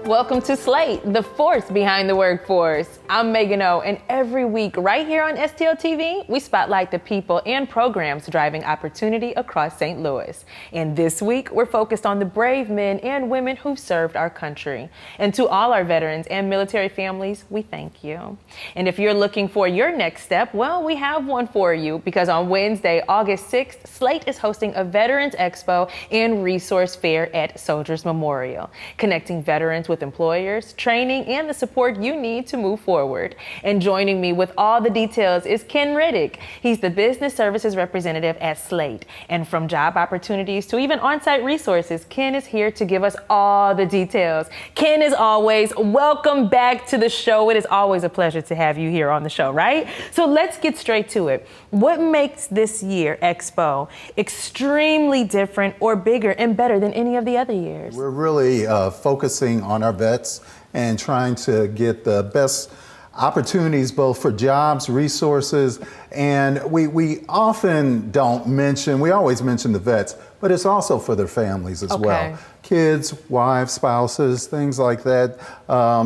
Welcome to SLATE, the force behind the workforce. I'm Meghan, and every week right here on STL TV, we spotlight the people and programs driving opportunity across St. Louis. And this week, we're focused on the brave men and women who've served our country. And to all our veterans and military families, we thank you. And if you're looking for your next step, well, we have one for you, because on Wednesday, August 6th, SLATE is hosting a Veterans Expo and Resource Fair at Soldiers Memorial, connecting veterans with employers, training, and the support you need to move forward. And joining me with all the details is Ken Riddick. He's the business services representative at SLATE. And from job opportunities to even on-site resources, Ken is here to give us all the details. Ken, as always, welcome back to the show. It is always a pleasure to have you here on the show, right? So let's get straight to it. What makes this year Expo extremely different or bigger and better than any of the other years? We're really focusing on our vets and trying to get the best opportunities both for jobs, resources, and we often don't mention, we always mention the vets, but it's also for their families as well. Kids, wives, spouses, things like that.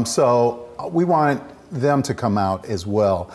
So we want them to come out as well.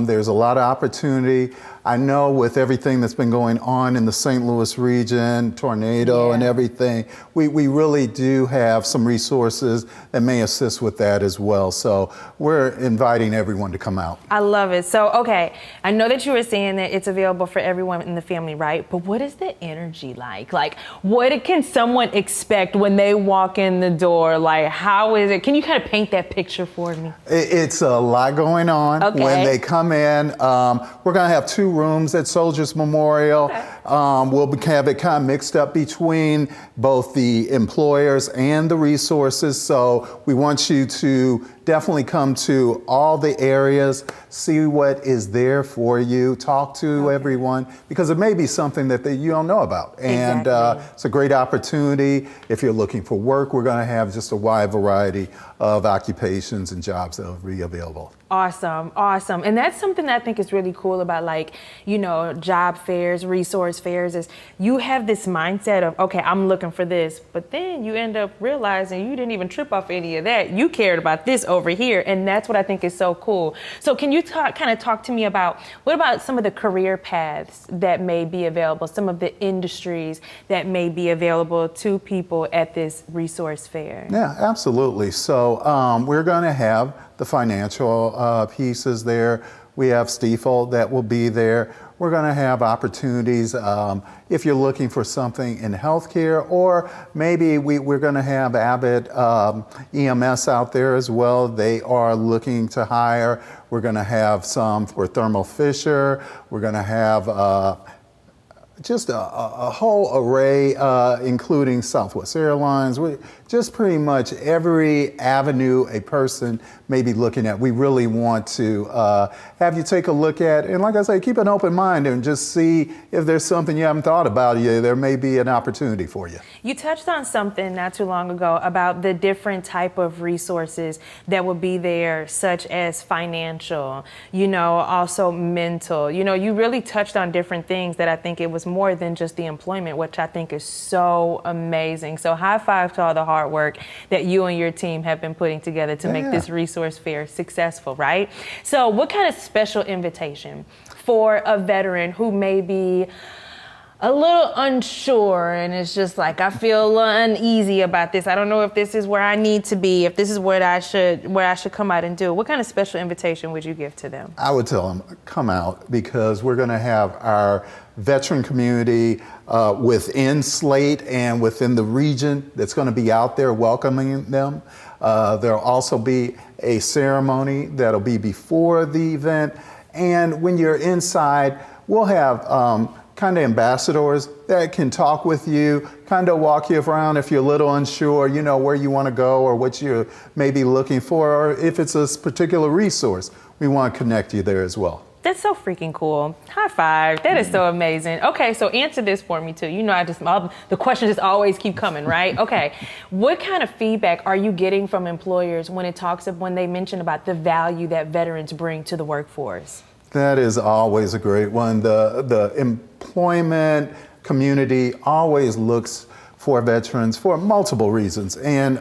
There's a lot of opportunity. I know with everything that's been going on in the St. Louis region, tornado and everything, we really do have some resources that may assist with that as well. So we're inviting everyone to come out. I love it. So, okay, I know that you were saying that it's available for everyone in the family, right? But what is the energy like? Like, what can someone expect when they walk in the door? Like, how is it? Can you kind of paint that picture for me? It's a lot going on. When they come in, we're going to have 2 rooms at Soldiers Memorial. We'll have it kind of mixed up between both the employers and the resources. So we want you to definitely come to all the areas, see what is there for you, talk to everyone, because it may be something that you don't know about. And it's a great opportunity. If you're looking for work, we're going to have just a wide variety of occupations and jobs that will be available. Awesome, awesome. And that's something that I think is really cool about, like, you know, job fairs, resource fairs, is you have this mindset of, okay, I'm looking for this, but then you end up realizing you didn't even trip off any of that. You cared about this over here, and that's what I think is so cool. So can you kind of talk to me about, what about some of the career paths that may be available, some of the industries that may be available to people at this resource fair? Yeah, absolutely. So we're going to have the financial pieces there. We have Stiefel that will be there. We're going to have opportunities if you're looking for something in healthcare, or maybe we're going to have Abbott EMS out there as well. They are looking to hire. We're going to have some for Thermo Fisher. We're going to have just a whole array, including Southwest Airlines. Just pretty much every avenue a person may be looking at. We really want to have you take a look at, and like I say, keep an open mind and just see if there's something you haven't thought about. There may be an opportunity for you. You touched on something not too long ago about the different type of resources that will be there, such as financial, also mental. You really touched on different things that I think it was more than just the employment, which I think is so amazing. So high five to all the hard work that you and your team have been putting together to make this resource fair successful, right? So what kind of special invitation for a veteran who may be a little unsure and it's just like, I feel a little uneasy about this. I don't know if this is where I need to be, if this is where I should come out and do. What kind of special invitation would you give to them? I would tell them, come out, because we're going to have our veteran community within SLATE and within the region that's going to be out there welcoming them. There'll also be a ceremony that'll be before the event. And when you're inside, we'll have kind of ambassadors that can talk with you, kind of walk you around if you're a little unsure, where you want to go or what you're maybe looking for, or if it's a particular resource, we want to connect you there as well. That's so freaking cool. High five. That is so amazing. Okay, so answer this for me too. The questions just always keep coming, right? Okay, what kind of feedback are you getting from employers when they mention about the value that veterans bring to the workforce? That is always a great one. The employment community always looks for veterans for multiple reasons. And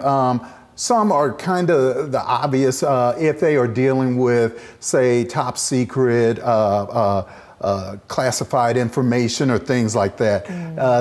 Some are kind of the obvious if they are dealing with, say, top secret, classified information or things like that.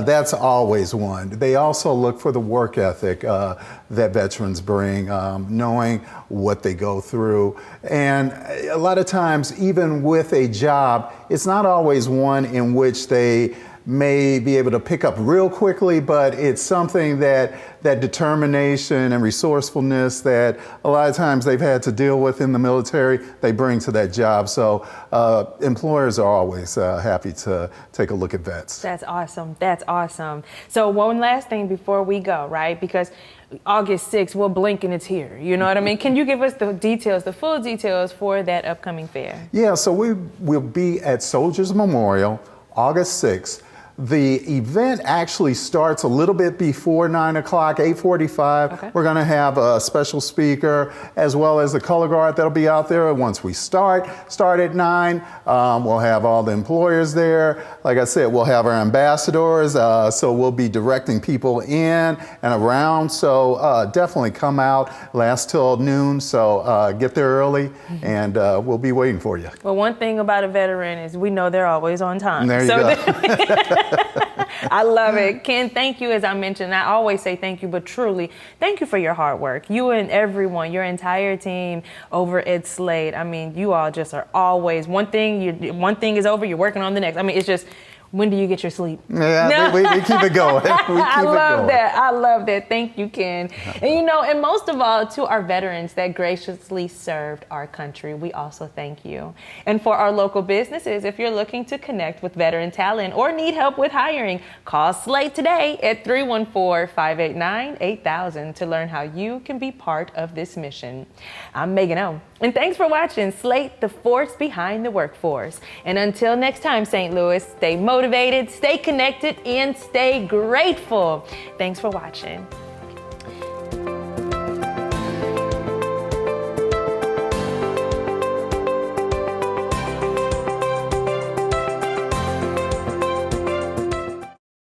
That's always one. They also look for the work ethic that veterans bring, knowing what they go through. And a lot of times, even with a job, it's not always one in which they may be able to pick up real quickly, but it's something that determination and resourcefulness that a lot of times they've had to deal with in the military, they bring to that job. So employers are always happy to take a look at vets. That's awesome. That's awesome. So one last thing before we go, right? Because August 6th, we'll blink and it's here. You know what I mean? Can you give us the details, the full details for that upcoming fair? Yeah, so we will be at Soldiers Memorial, August 6th. The event actually starts a little bit before 9 o'clock, 8:45. Okay. We're going to have a special speaker as well as the color guard that'll be out there once we start at 9. We'll have all the employers there. Like I said, we'll have our ambassadors, so we'll be directing people in and around. So definitely come out, last till noon, so get there early, and we'll be waiting for you. Well, one thing about a veteran is we know they're always on time. There you go. I love it. Ken, thank you. As I mentioned, I always say thank you, but truly, thank you for your hard work. You and everyone, your entire team over at SLATE. I mean, you all just are always, one thing is over, you're working on the next. I mean, it's just, when do you get your sleep? Yeah, no. we keep it going. I love that. I love that. Thank you, Ken. And and most of all, to our veterans that graciously served our country, we also thank you. And for our local businesses, if you're looking to connect with veteran talent or need help with hiring, call SLATE today at 314-589-8000 to learn how you can be part of this mission. I'm Meghan O. And thanks for watching SLATE, the force behind the workforce. And until next time, St. Louis, stay motivated, stay connected, and stay grateful. Thanks for watching.